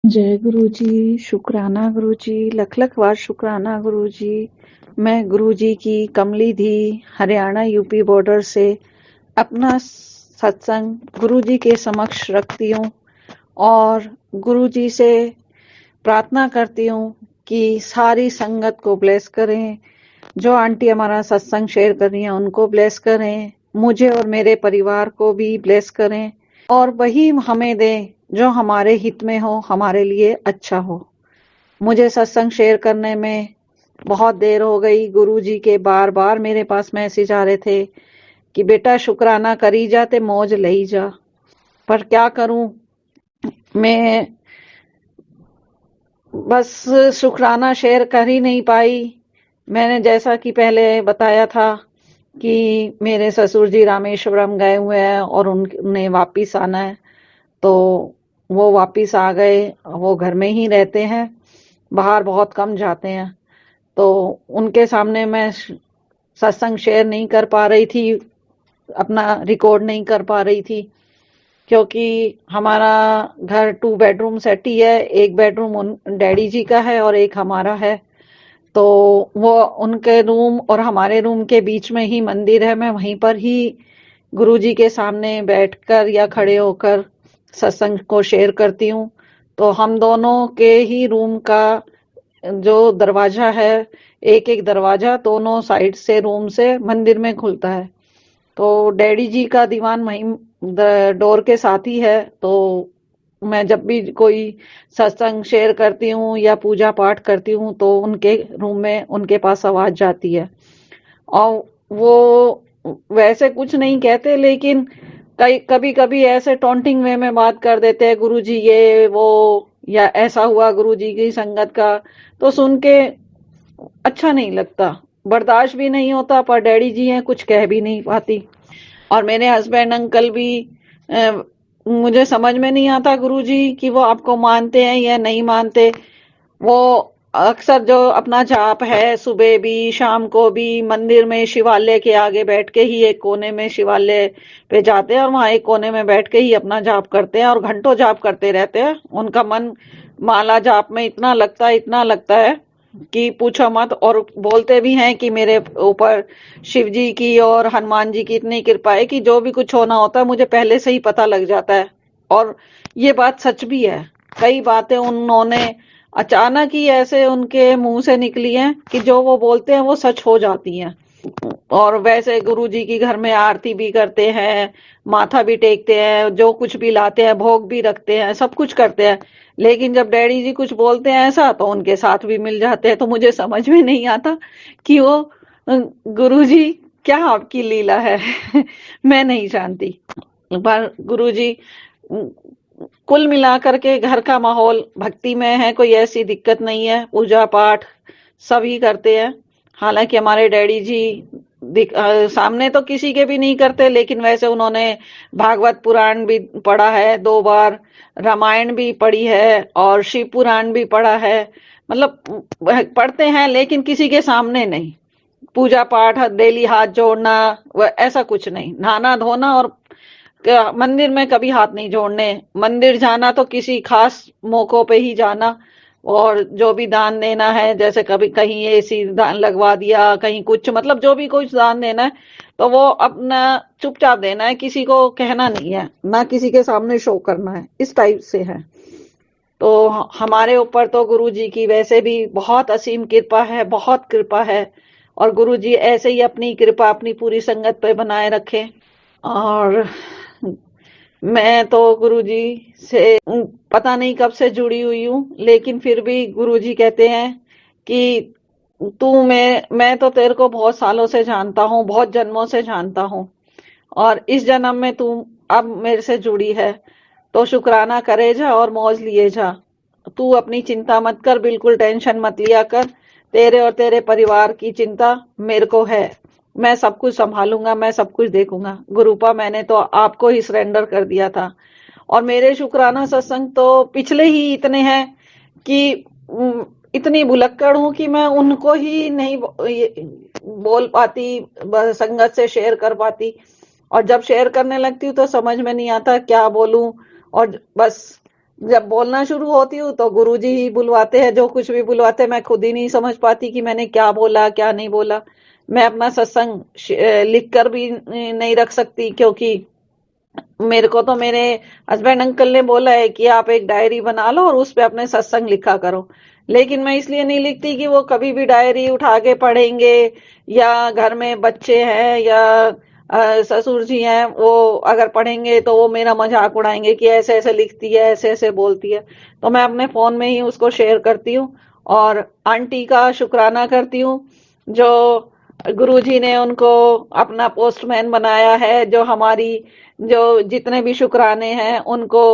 जय गुरु जी, शुक्राना गुरु जी, लख लख बार शुक्राना गुरु जी। मैं गुरु जी की कमली धी हरियाणा यूपी बॉर्डर से अपना सत्संग गुरु जी के समक्ष रखती हूँ और गुरु जी से प्रार्थना करती हूँ कि सारी संगत को ब्लेस करें। जो आंटी हमारा सत्संग शेयर कर रही हैं उनको ब्लेस करें, मुझे और मेरे परिवार को भी ब्लेस करें और वही हमें दें जो हमारे हित में हो, हमारे लिए अच्छा हो। मुझे सत्संग शेयर करने में बहुत देर हो गई। गुरुजी के बार बार मेरे पास मैसेज आ रहे थे कि बेटा शुक्राना करी जा ते मौज लई जा, पर क्या करूं, मैं बस शुक्राना शेयर कर ही नहीं पाई। मैंने जैसा कि पहले बताया था कि मेरे ससुर जी रामेश्वरम गए हुए हैं और उन्हें वापिस आना है, तो वो वापिस आ गए। वो घर में ही रहते हैं, बाहर बहुत कम जाते हैं, तो उनके सामने मैं सत्संग शेयर नहीं कर पा रही थी, अपना रिकॉर्ड नहीं कर पा रही थी, क्योंकि हमारा घर 2 बेडरूम सेट ही है। एक बेडरूम डैडी जी का है और एक हमारा है, तो वो उनके रूम और हमारे रूम के बीच में ही मंदिर है। मैं वहीं पर ही गुरु जी के सामने बैठकर या खड़े होकर सत्संग को शेयर करती हूँ। तो हम दोनों के ही रूम का जो दरवाजा है, एक एक दरवाजा दोनों साइड से रूम से मंदिर में खुलता है, तो डैडी जी का दीवान वहीं डोर के साथ ही है। तो मैं जब भी कोई सत्संग शेयर करती हूँ या पूजा पाठ करती हूँ तो उनके रूम में उनके पास आवाज जाती है। और वो वैसे कुछ नहीं कहते, लेकिन कई कभी कभी ऐसे टॉन्टिंग वे में बात कर देते हैं, गुरुजी ये वो, या ऐसा हुआ गुरुजी की संगत का, तो सुन के अच्छा नहीं लगता, बर्दाश्त भी नहीं होता, पर डैडी जी हैं कुछ कह भी नहीं पाती। और मेरे हस्बैंड अंकल भी मुझे समझ में नहीं आता गुरुजी कि वो आपको मानते हैं या नहीं मानते। वो अक्सर जो अपना जाप है, सुबह भी शाम को भी मंदिर में शिवालय के आगे बैठ के ही, एक कोने में शिवालय पे जाते हैं और वहां एक कोने में बैठ के ही अपना जाप करते हैं और घंटों जाप करते रहते हैं। उनका मन माला जाप में इतना लगता है कि पूछो मत। और बोलते भी हैं कि मेरे ऊपर शिव जी की और हनुमान जी की इतनी कृपा है कि जो भी कुछ होना होता है मुझे पहले से ही पता लग जाता है। और ये बात सच भी है, कई बातें उन्होंने अचानक ही ऐसे उनके मुंह से निकली हैं कि जो वो बोलते हैं वो सच हो जाती हैं। और वैसे गुरु जी की घर में आरती भी करते हैं, माथा भी टेकते हैं, जो कुछ भी लाते हैं भोग भी रखते हैं, सब कुछ करते हैं, लेकिन जब डैडी जी कुछ बोलते हैं ऐसा तो उनके साथ भी मिल जाते हैं। तो मुझे समझ में नहीं आता कि वो गुरु जी क्या आपकी लीला है। मैं नहीं जानती, पर गुरु जी कुल मिलाकर के घर का माहौल भक्ति में है, कोई ऐसी दिक्कत नहीं है, पूजा पाठ सभी करते हैं। हालांकि हमारे डैडी जी सामने तो किसी के भी नहीं करते, लेकिन वैसे उन्होंने भागवत पुराण भी पढ़ा है 2 बार, रामायण भी पढ़ी है और शिव पुराण भी पढ़ा है। मतलब पढ़ते हैं लेकिन किसी के सामने नहीं। पूजा पाठ डेली हाथ जोड़ना ऐसा कुछ नहीं, नहाना धोना और मंदिर में कभी हाथ नहीं जोड़ने। मंदिर जाना तो किसी खास मौकों पे ही जाना, और जो भी दान देना है, जैसे कभी कहीं एसी दान लगवा दिया, कहीं कुछ, मतलब जो भी कुछ दान देना है तो वो अपना चुपचाप देना है, किसी को कहना नहीं है, ना किसी के सामने शो करना है, इस टाइप से है। तो हमारे ऊपर तो गुरु जी की वैसे भी बहुत असीम कृपा है, बहुत कृपा है, और गुरु जी ऐसे ही अपनी कृपा अपनी पूरी संगत पे बनाए रखे। और मैं तो गुरुजी से पता नहीं कब से जुड़ी हुई हूँ, लेकिन फिर भी गुरुजी कहते हैं कि तू मैं तो तेरे को बहुत सालों से जानता हूँ, बहुत जन्मों से जानता हूँ, और इस जन्म में तू अब मेरे से जुड़ी है, तो शुक्राना करे जा और मौज लिए जा। तू अपनी चिंता मत कर, बिल्कुल टेंशन मत लिया कर, तेरे और तेरे परिवार की चिंता मेरे को है, मैं सब कुछ संभालूंगा, मैं सब कुछ देखूंगा। गुरुपा मैंने तो आपको ही सरेंडर कर दिया था। और मेरे शुक्राना सत्संग तो पिछले ही इतने हैं कि इतनी भुलक्कड़ हूं कि मैं उनको ही नहीं बोल पाती, संगत से शेयर कर पाती, और जब शेयर करने लगती हूँ तो समझ में नहीं आता क्या बोलूं, और बस जब बोलना शुरू होती हूँ तो गुरुजी ही बुलवाते हैं, जो कुछ भी बुलवाते हैं मैं खुद ही नहीं समझ पाती कि मैंने क्या बोला क्या नहीं बोला। मैं अपना सत्संग लिख कर भी नहीं रख सकती, क्योंकि मेरे को तो मेरे हस्बैंड अंकल ने बोला है कि आप एक डायरी बना लो और उस पे अपने सत्संग लिखा करो। लेकिन मैं इसलिए नहीं लिखती कि वो कभी भी डायरी उठा के पढ़ेंगे, या घर में बच्चे हैं या ससुर जी हैं, वो अगर पढ़ेंगे तो वो मेरा मजाक उड़ाएंगे कि ऐसे ऐसे लिखती है, ऐसे ऐसे बोलती है। तो मैं अपने फोन में ही उसको शेयर करती हूँ और आंटी का शुक्राना करती हूँ, जो गुरुजी ने उनको अपना पोस्टमैन बनाया है, जो हमारी जो जितने भी शुक्राने हैं उनको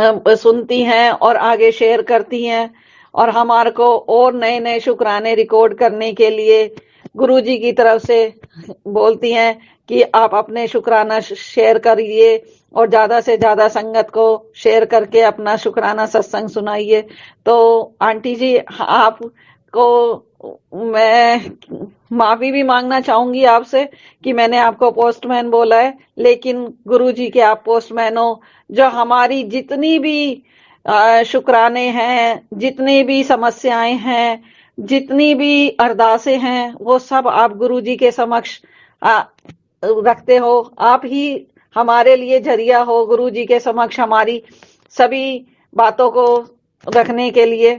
सुनती हैं और आगे शेयर करती हैं, और हमारे को और नए नए शुक्राने रिकॉर्ड करने के लिए गुरुजी की तरफ से बोलती हैं कि आप अपने शुक्राना शेयर करिए और ज्यादा से ज्यादा संगत को शेयर करके अपना शुक्राना सत्संग सुनाइए। तो आंटी जी, आपको मैं माफी भी मांगना चाहूंगी आपसे कि मैंने आपको पोस्टमैन बोला है, लेकिन गुरुजी के आप पोस्टमैन हो। जो हमारी जितनी भी शुक्राने हैं, जितनी भी समस्याएं हैं, जितनी भी अरदासें हैं, वो सब आप गुरुजी के समक्ष रखते हो। आप ही हमारे लिए जरिया हो गुरुजी के समक्ष हमारी सभी बातों को रखने के लिए।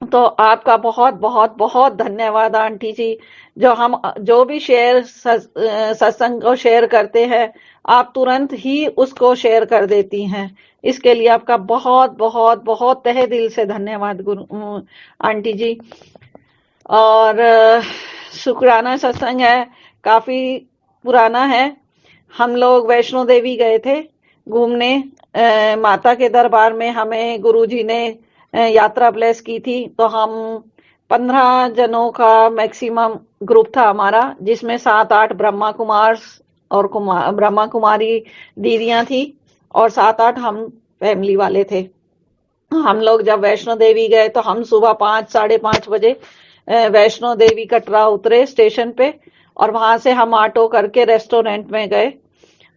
तो आपका बहुत बहुत बहुत धन्यवाद आंटी जी। जो हम जो भी सत्संग को शेयर करते हैं, आप तुरंत ही उसको शेयर कर देती हैं। इसके लिए आपका बहुत बहुत बहुत तहे दिल से धन्यवाद आंटी जी। और शुक्राना सत्संग है, काफी पुराना है। हम लोग वैष्णो देवी गए थे घूमने, माता के दरबार में हमें गुरुजी ने यात्रा ब्लेस की थी। तो हम 15 जनों का मैक्सिमम ग्रुप था हमारा, जिसमें 7-8 ब्रह्मा कुमार और ब्रह्मा कुमारी दीदियां थी, और 7-8 हम फैमिली वाले थे। हम लोग जब वैष्णो देवी गए तो हम सुबह 5-5:30 बजे वैष्णो देवी कटरा उतरे स्टेशन पे, और वहां से हम ऑटो करके रेस्टोरेंट में गए।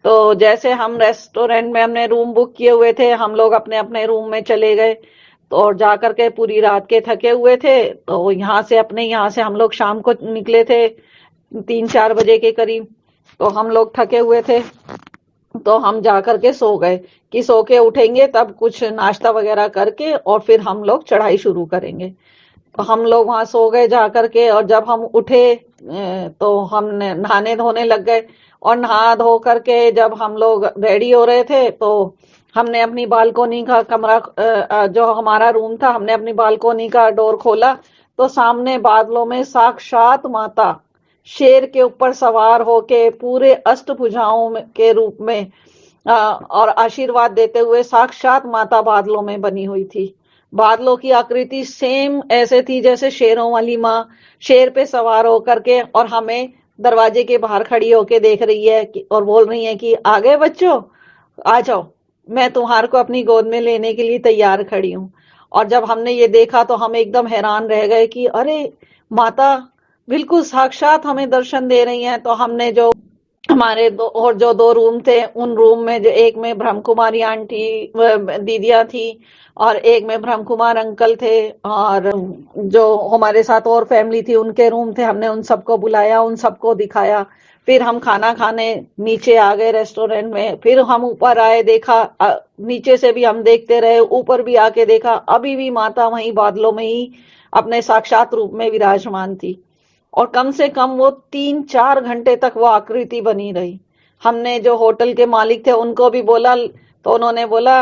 तो जैसे हम रेस्टोरेंट में हमने रूम बुक किए हुए थे, हम लोग अपने अपने रूम में चले गए। तो और जाकर के पूरी रात के थके हुए थे, तो यहाँ से हम लोग शाम को निकले थे 3-4 बजे के करीब। तो हम लोग थके हुए थे, तो हम जाकर के सो गए कि सो के उठेंगे तब कुछ नाश्ता वगैरह करके और फिर हम लोग चढ़ाई शुरू करेंगे। तो हम लोग वहां सो गए जाकर के, और जब हम उठे तो हम नहाने धोने लग गए। और नहा धो करके जब हम लोग रेडी हो रहे थे, तो हमने अपनी बालकोनी का कमरा, जो हमारा रूम था, हमने अपनी बालकोनी का डोर खोला, तो सामने बादलों में साक्षात माता शेर के ऊपर सवार होके पूरे अष्टभुजाओं के रूप में और आशीर्वाद देते हुए साक्षात माता बादलों में बनी हुई थी। बादलों की आकृति सेम ऐसे थी जैसे शेरों वाली माँ शेर पे सवार होकर के और हमें दरवाजे के बाहर खड़ी होके देख रही है और बोल रही है कि आ गए बच्चों, आ जाओ, मैं तुम्हारे को अपनी गोद में लेने के लिए तैयार खड़ी हूँ। और जब हमने ये देखा तो हम एकदम हैरान रह गए कि अरे, माता बिल्कुल साक्षात हमें दर्शन दे रही हैं। तो हमने जो हमारे दो रूम थे, उन रूम में जो एक में ब्रह्म कुमारी आंटी दीदियां थी और एक में ब्रह्म कुमार अंकल थे, और जो हमारे साथ और फैमिली थी उनके रूम थे। हमने उन सबको बुलाया, उन सबको दिखाया। फिर हम खाना खाने नीचे आ गए रेस्टोरेंट में। फिर हम ऊपर आए, देखा, नीचे से भी हम देखते रहे, ऊपर भी आके देखा, अभी भी माता वहीं बादलों में ही अपने साक्षात रूप में विराजमान थी। और कम से कम वो 3-4 घंटे तक वो आकृति बनी रही। हमने जो होटल के मालिक थे उनको भी बोला, तो उन्होंने बोला,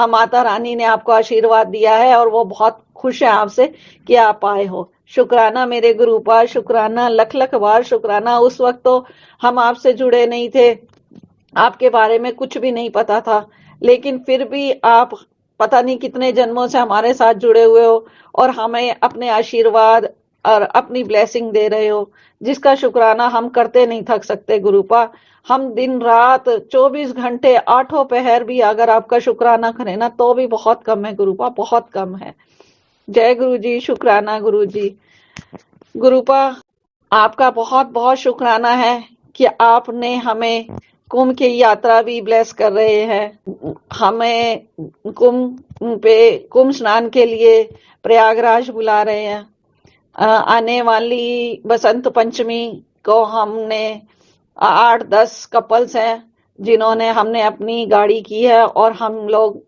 माता रानी ने आपको आशीर्वाद दिया है और वो बहुत खुश है आपसे कि आप आए हो। शुक्राना मेरे गुरु पर, शुक्राना लख लख बार शुक्राना। उस वक्त तो हम आपसे जुड़े नहीं थे, आपके बारे में कुछ भी नहीं पता था, लेकिन फिर भी आप पता नहीं कितने जन्मों से हमारे साथ जुड़े हुए हो और हमें अपने आशीर्वाद और अपनी ब्लेसिंग दे रहे हो, जिसका शुक्राना हम करते नहीं थक सकते गुरुपा। हम दिन रात 24 घंटे 8 पहर भी अगर आपका शुक्राना करें ना तो भी बहुत कम है गुरुपा, बहुत कम है। जय गुरु जी, शुक्राना गुरु जी। गुरुपा, आपका बहुत बहुत शुक्राना है कि आपने हमें कुंभ की यात्रा भी ब्लेस कर रहे हैं। हमें कुंभ स्नान के लिए प्रयागराज बुला रहे हैं। आने वाली बसंत पंचमी को हमने 8-10 कपल्स हैं जिन्होंने हमने अपनी गाड़ी की है और हम लोग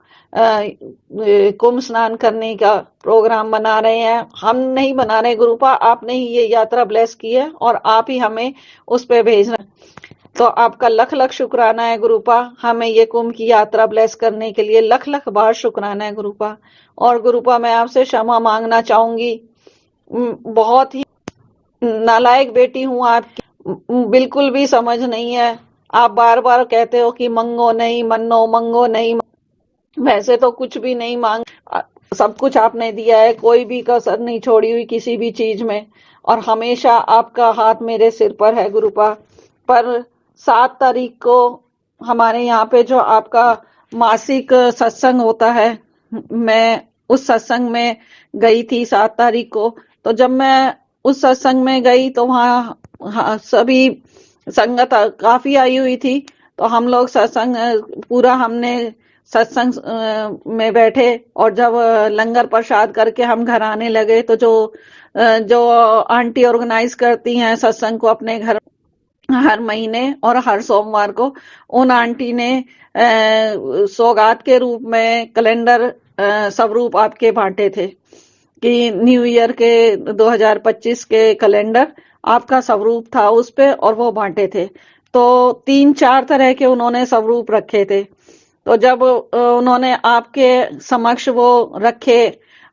कुंभ स्नान करने का प्रोग्राम बना रहे हैं। हम नहीं बना रहे गुरुपा, आपने ही ये यात्रा ब्लेस की है और आप ही हमें उस पे भेजना। तो आपका लख लख शुक्राना है गुरुपा, हमें ये कुंभ की यात्रा ब्लेस करने के लिए लख लख बार शुक्राना है गुरुपा। और गुरुपा मैं आपसे क्षमा मांगना चाहूंगी, बहुत ही नालायक बेटी हूँ आपकी, बिल्कुल भी समझ नहीं है। आप बार बार कहते हो कि मंगो नहीं मन्नो, मंगो नहीं। वैसे तो कुछ भी नहीं मांग, सब कुछ आपने दिया है, कोई भी कसर नहीं छोड़ी हुई किसी भी चीज में, और हमेशा आपका हाथ मेरे सिर पर है गुरुपा। पर 7 तारीख को हमारे यहाँ पे जो आपका मासिक सत्संग होता है, मैं उस सत्संग में गई थी 7 तारीख को। तो जब मैं उस सत्संग में गई तो वहाँ सभी संगत काफी आई हुई थी। तो हम लोग सत्संग पूरा हमने सत्संग में बैठे, और जब लंगर प्रसाद करके हम घर आने लगे तो जो आंटी ऑर्गेनाइज करती हैं सत्संग को अपने घर हर महीने और हर सोमवार को, उन आंटी ने सौगात के रूप में कैलेंडर स्वरूप आपके बांटे थे कि न्यू ईयर के 2025 के कैलेंडर आपका स्वरूप था उस पे, और वो बांटे थे। तो 3-4 तरह के उन्होंने स्वरूप रखे थे। तो जब उन्होंने आपके समक्ष वो रखे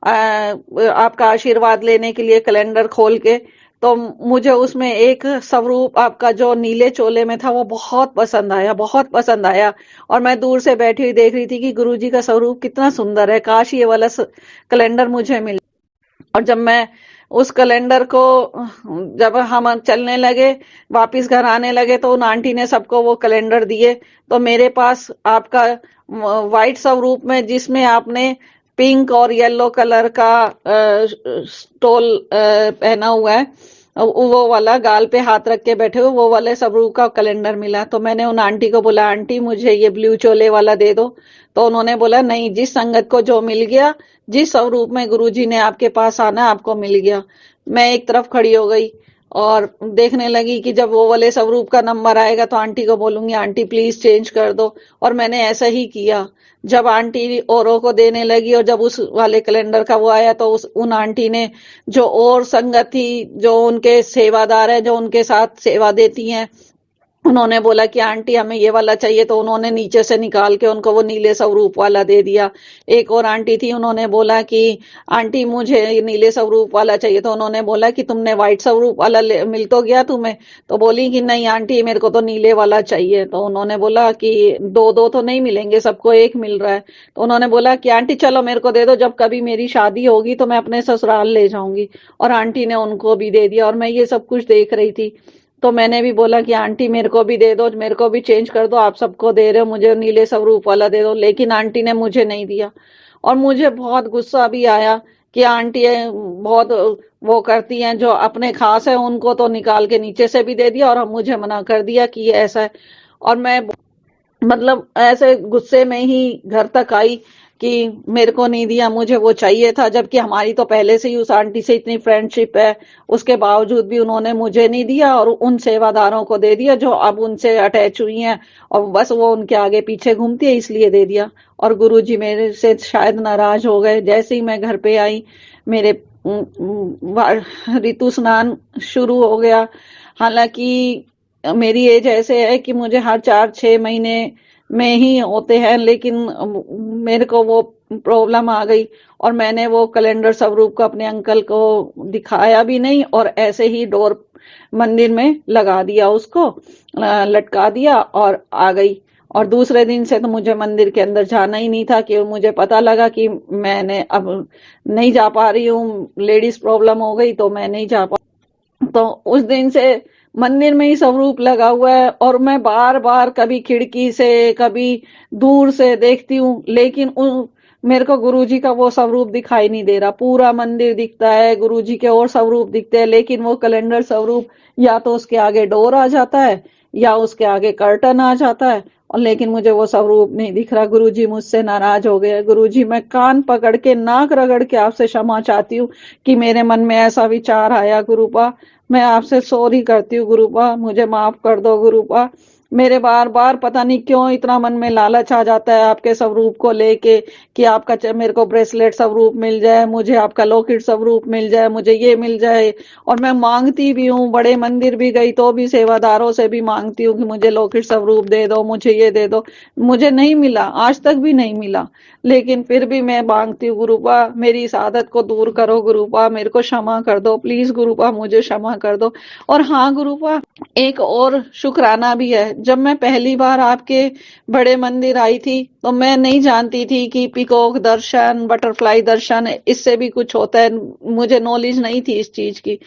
आपका आशीर्वाद लेने के लिए कैलेंडर खोल के, तो मुझे उसमें एक स्वरूप आपका जो नीले चोले में था वो बहुत पसंद आया, बहुत पसंद आया। और मैं दूर से बैठी हुई देख रही थी कि गुरुजी का स्वरूप कितना सुंदर है, काश ये वाला कैलेंडर मुझे मिले। और जब मैं उस कैलेंडर को, जब हम चलने लगे वापिस घर आने लगे, तो उन आंटी ने सबको वो कैलेंडर दिए। तो मेरे पास आपका व्हाइट स्वरूप में, जिसमें आपने पिंक और येलो कलर का स्टोल पहना हुआ है, वो वाला गाल पे हाथ रख के बैठे हुए वो वाले स्वरूप का कैलेंडर मिला। तो मैंने उन आंटी को बोला, आंटी मुझे ये ब्लू चोले वाला दे दो। तो उन्होंने बोला नहीं, जिस संगत को जो मिल गया, जिस स्वरूप में गुरुजी ने आपके पास आना आपको मिल गया। मैं एक तरफ खड़ी हो गई और देखने लगी कि जब वो वाले स्वरूप का नंबर आएगा तो आंटी को बोलूंगी आंटी प्लीज चेंज कर दो। और मैंने ऐसा ही किया। जब आंटी औरों को देने लगी और जब उस वाले कैलेंडर का वो आया, तो उन आंटी ने, जो और संगत थी, जो उनके सेवादार है, जो उनके साथ सेवा देती हैं, उन्होंने बोला कि आंटी हमें ये वाला चाहिए। तो उन्होंने नीचे से निकाल के उनको वो नीले स्वरूप वाला दे दिया। एक और आंटी थी, उन्होंने बोला कि आंटी मुझे नीले स्वरूप वाला चाहिए। तो उन्होंने बोला कि तुमने व्हाइट स्वरूप वाला मिल तो गया तुम्हें? तो बोली कि नहीं आंटी मेरे को तो नीले वाला चाहिए। तो उन्होंने बोला कि दो दो तो नहीं मिलेंगे, सबको एक मिल रहा है। तो उन्होंने बोला कि आंटी चलो मेरे को दे दो, जब कभी मेरी शादी होगी तो मैं अपने ससुराल ले जाऊंगी। और आंटी ने उनको भी दे दिया। और मैं ये सब कुछ देख रही थी। तो मैंने भी बोला कि आंटी मेरे को भी दे दो, मेरे को भी चेंज कर दो, आप सबको दे रहे हो, मुझे नीले स्वरूप वाला दे दो। लेकिन आंटी ने मुझे नहीं दिया। और मुझे बहुत गुस्सा भी आया कि आंटी बहुत वो करती हैं, जो अपने खास है उनको तो निकाल के नीचे से भी दे दिया और मुझे मना कर दिया कि ये ऐसा है। और मैं मतलब ऐसे गुस्से में ही घर तक आई कि मेरे को नहीं दिया, मुझे वो चाहिए था। जबकि हमारी तो पहले से ही उस आंटी से इतनी फ्रेंडशिप है, उसके बावजूद भी उन्होंने मुझे नहीं दिया और उन सेवादारों को दे दिया जो अब उनसे अटैच हुई हैं, और बस वो उनके आगे पीछे घूमती है, इसलिए दे दिया। और गुरुजी मेरे से शायद नाराज हो गए। जैसे ही मैं घर पे आई, मेरे ऋतु स्नान शुरू हो गया। हालांकि मेरी एज ऐसे है कि मुझे हर 4-6 महीने में ही होते हैं, लेकिन मेरे को वो प्रॉब्लम आ गई और मैंने वो कैलेंडर स्वरूप को अपने अंकल को दिखाया भी नहीं और ऐसे ही डोर मंदिर में लगा दिया, उसको लटका दिया और आ गई। और दूसरे दिन से तो मुझे मंदिर के अंदर जाना ही नहीं था, कि मुझे पता लगा कि मैंने अब नहीं जा पा रही हूँ, लेडीज प्रॉब्लम हो गई तो मैं नहीं जा पा। तो उस दिन से मंदिर में ही स्वरूप लगा हुआ है और मैं बार बार कभी खिड़की से कभी दूर से देखती हूँ, लेकिन मेरे को गुरुजी का वो स्वरूप दिखाई नहीं दे रहा। पूरा मंदिर दिखता है, गुरुजी के और स्वरूप दिखते हैं, लेकिन वो कैलेंडर स्वरूप या तो उसके आगे डोर आ जाता है या उसके आगे कर्टन आ जाता है, और लेकिन मुझे वो स्वरूप नहीं दिख रहा। गुरुजी मुझसे नाराज हो गए। गुरुजी, मैं कान पकड़ के नाक रगड़ के आपसे क्षमा चाहती हूँ कि मेरे मन में ऐसा विचार आया। गुरुपा, मैं आपसे सॉरी करती हूँ। गुरुपा, मुझे माफ कर दो। गुरुपा, मेरे बार बार पता नहीं क्यों इतना मन में लालच आ जाता है आपके स्वरूप को लेके कि आपका मेरे को ब्रेसलेट स्वरूप मिल जाए, मुझे आपका लॉकेट स्वरूप मिल जाए, मुझे ये मिल जाए। और मैं मांगती भी हूँ, बड़े मंदिर भी गई तो भी सेवादारों से भी मांगती हूँ कि मुझे लॉकेट स्वरूप दे दो, मुझे ये दे दो। मुझे नहीं मिला, आज तक भी नहीं मिला, लेकिन फिर भी मैं मांगती हूँ। गुरुपा, मेरी इस आदत को दूर करो। गुरुपा, मेरे को क्षमा कर दो प्लीज। गुरुपा, मुझे क्षमा कर दो। और हाँ गुरुपा, एक और शुक्राना भी है। जब मैं पहली बार आपके बड़े मंदिर आई थी तो मैं नहीं जानती थी कि पीकॉक दर्शन, बटरफ्लाई दर्शन, इससे भी कुछ होता है। मुझे नॉलेज नहीं थी इस चीज की।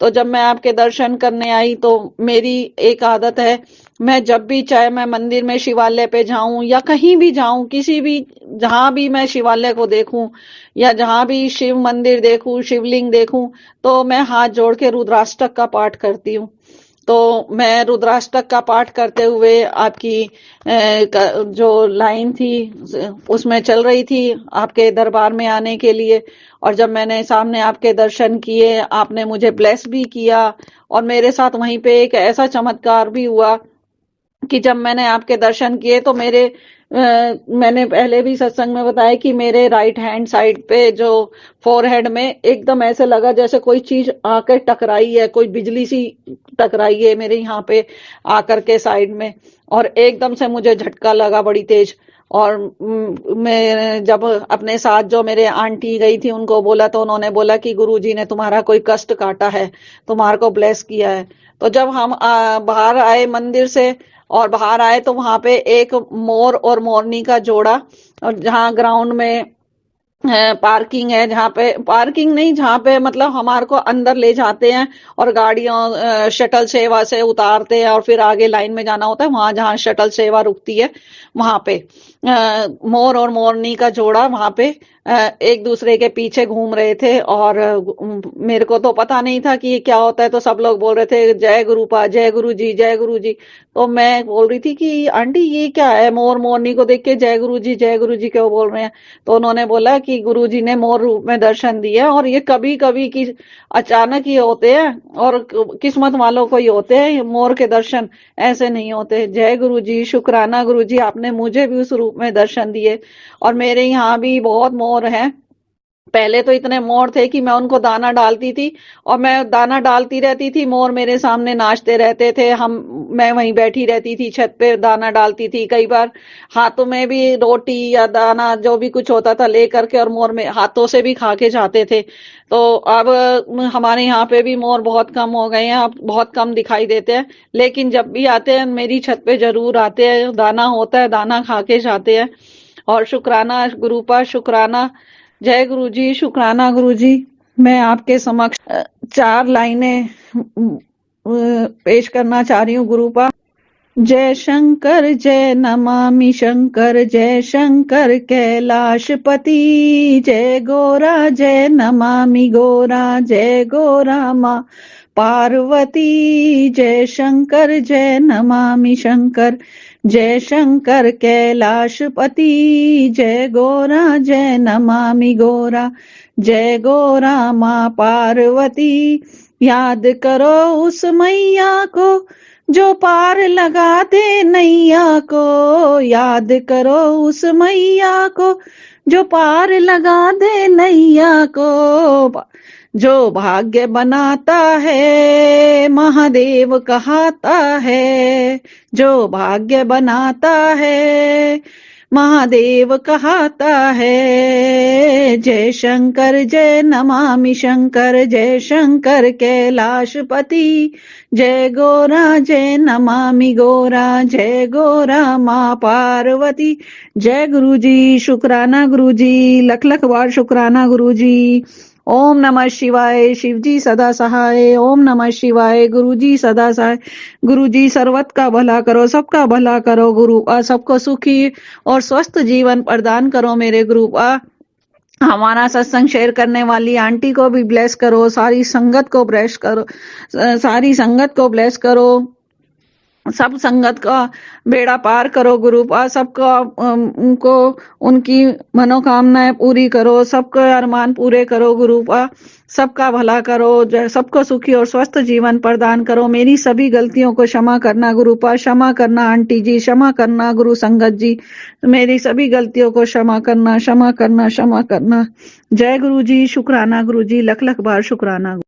तो जब मैं आपके दर्शन करने आई तो मेरी एक आदत है, मैं जब भी, चाहे मैं मंदिर में शिवालय पे जाऊं या कहीं भी जाऊं, किसी भी, जहां भी मैं शिवालय को देखूं या जहां भी शिव मंदिर देखूं, शिवलिंग देखूं, तो मैं हाथ जोड़ के रुद्राष्टक का पाठ करती हूँ। तो मैं रुद्राष्टक का पाठ करते हुए आपकी जो लाइन थी उसमें चल रही थी आपके दरबार में आने के लिए। और जब मैंने सामने आपके दर्शन किए, आपने मुझे ब्लेस भी किया। और मेरे साथ वहीं पे एक ऐसा चमत्कार भी हुआ कि जब मैंने आपके दर्शन किए तो मैंने पहले भी सत्संग में बताया कि मेरे राइट हैंड साइड पे जो फोरहेड में एकदम ऐसे लगा जैसे कोई चीज आकर टकराई है, कोई बिजली सी टकराई है मेरे यहाँ पे आकर के साइड में। और एकदम से मुझे झटका लगा बड़ी तेज। और मैं जब अपने साथ जो मेरे आंटी गई थी उनको बोला तो उन्होंने बोला कि गुरुजी ने तुम्हारा कोई कष्ट काटा है, तुम्हारे को ब्लेस किया है। तो जब हम बाहर आए मंदिर से और बाहर आए तो वहां पे एक मोर और मोरनी का जोड़ा, और जहाँ ग्राउंड में पार्किंग है, जहाँ पे पार्किंग नहीं, जहाँ पे मतलब हमारे को अंदर ले जाते हैं और गाड़ियों शटल सेवा से उतारते हैं और फिर आगे लाइन में जाना होता है, वहां जहाँ शटल सेवा रुकती है वहां पे मोर और मोरनी का जोड़ा वहां पे एक दूसरे के पीछे घूम रहे थे। और मेरे को तो पता नहीं था कि ये क्या होता है, तो सब लोग बोल रहे थे जय गुरुपा, जय गुरु जी, जय गुरु जी। तो मैं बोल रही थी कि आंटी ये क्या है, मोर मोरनी को देख के जय गुरु जी, जय गुरु जी क्यों बोल रहे हैं। तो उन्होंने बोला कि गुरुजी ने मोर रूप में दर्शन दिया और ये कभी कभी की अचानक ही होते हैं और किस्मत वालों को ही होते हैं मोर के दर्शन, ऐसे नहीं होते। जय गुरु जी, शुक्राना गुरु जी, आपने मुझे भी उस रूप में दर्शन दिए। और मेरे यहाँ भी बहुत मोर हैं। पहले तो इतने मोर थे कि मैं उनको दाना डालती थी और मैं दाना डालती रहती थी, मोर मेरे सामने नाचते रहते थे। मैं वहीं बैठी रहती थी छत पे, दाना डालती थी। कई बार हाथों में भी रोटी या दाना जो भी कुछ होता था ले करके, और मोर में हाथों से भी खा के जाते थे। तो अब हमारे यहाँ पे भी मोर बहुत कम हो गए हैं, अब बहुत कम दिखाई देते हैं। लेकिन जब भी आते हैं मेरी छत पे जरूर आते हैं, दाना होता है, दाना खा के जाते हैं। और शुक्राना गुरुपा, शुक्राना। जय गुरु जी, शुक्राना गुरु जी। मैं आपके समक्ष 4 लाइनें पेश करना चाह रही हूँ गुरुपा। जय शंकर जय नमामि शंकर, जय शंकर कैलाशपति, जय गोरा जय नमामि गोरा, जय गोरा माँ पार्वती। जय शंकर जय नमामि शंकर, जय शंकर कैलाशपति, जय गोरा जय नमामि गोरा, जय गोरा माँ पार्वती। याद करो उस मैया को जो पार लगा दे नैया को, याद करो उस मैया को जो पार लगा दे नैया को। जो भाग्य बनाता है महादेव कहाता है, जो भाग्य बनाता है महादेव कहाता है। जय शंकर जय नमामि शंकर, जय शंकर कैलाशपति, जय गोरा जय नमामि गोरा, जय गोरा माँ पार्वती। जय गुरु जी, शुक्राना गुरु जी, लख लख बार शुक्राना गुरु जी। ओम नमः शिवाय, शिव जी सदा सहाय। ओम नमः शिवाय, गुरु जी सदा सहाय। गुरु जी सर्वत का भला करो, सबका भला करो गुरु, सबको सुखी और स्वस्थ जीवन प्रदान करो मेरे गुरु। हमारा सत्संग शेयर करने वाली आंटी को भी ब्लेस करो, सारी संगत को ब्लेस करो, सारी संगत को ब्लेस करो। सब संगत का बेड़ा पार करो गुरुपा, सबका उनको उनकी मनोकामनाएं पूरी करो, सबके अरमान पूरे करो गुरुपा, सबका भला करो, सबको सुखी और स्वस्थ जीवन प्रदान करो। मेरी सभी गलतियों को क्षमा करना गुरुपा, क्षमा करना आंटी जी, क्षमा करना गुरु संगत जी, मेरी सभी गलतियों को क्षमा करना, क्षमा करना, क्षमा करना। जय गुरु जी, शुक्राना गुरु जी, लख लख बार शुक्राना।